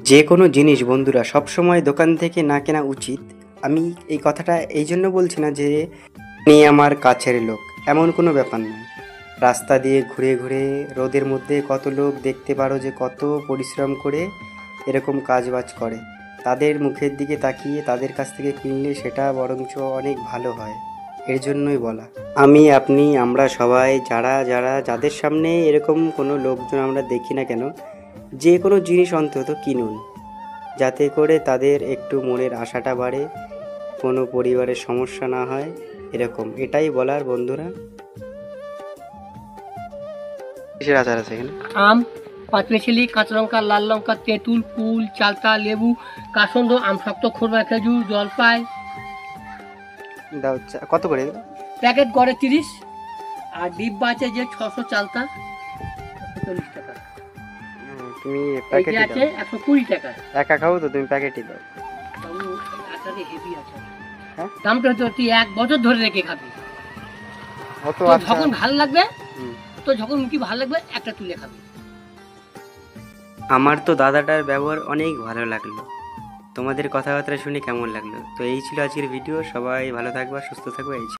যে কোনো জিনিস বন্ধুরা সবসময় দোকান থেকে না কেনা উচিত। আমি এই কথাটা এই জন্য বলছি না যে উনি আমার কাছের লোক, এমন কোনো ব্যাপার না। রাস্তা দিয়ে ঘুরে ঘুরে রোদের মধ্যে কত লোক দেখতে পারো যে কত পরিশ্রম করে এরকম কাজবাজ করে, তাদের মুখের দিকে তাকিয়ে তাদের কাছ থেকে কিনলে সেটা বরঞ্চ অনেক ভালো হয়। এর জন্যই বলা। আমি, আপনি, আমরা সবাই যারা যারা যাদের সামনে এরকম কোনো লোকজন আমরা দেখি না কেন, যে কোনো জিনিস অন্তত কিনুন, যাতে করে তাদের একটু মনের আশাটা বাড়ে, কোনো পরিবারের সমস্যা না হয়। এটাই বলার বন্ধুরা। কিসের আচার আছে এখানে? আম, পাঁচমিশালি, কাঁচা লঙ্কা, লাল লঙ্কা, তেঁতুল, কুল, চালতা, লেবু, কাসন্দ, আম শক্ত, খোরমা, খেজুর, জলপাই। দাও, কত করে এগুলো? প্যাকেট গড়ে 30, আর ডিব্বা আছে যে 600 চালতা 140 টাকা। তুমি এই যে প্যাকেটই আছে দাও। 120 টাকা। একা খাও তো, তুমি প্যাকেটই দাও। বাবু, আচারে হেভি আছে। হ্যাঁ? দামটা তো তুই 1 বছর ধরে রেখে খাবি। অত তো আচ্ছা। যখন ভালো লাগবে, হুম। তো যখন মুখে ভালো লাগবে একটা তুলে খাবি। আমার তো দাদাটার ব্যবহার অনেক ভালো লাগলো। তোমাদের কথাবার্তা শুনে কেমন লাগলো? তো এই ছিল আজকের ভিডিও। সবাই ভালো থাকবা, সুস্থ থাকবা। এই ছিল।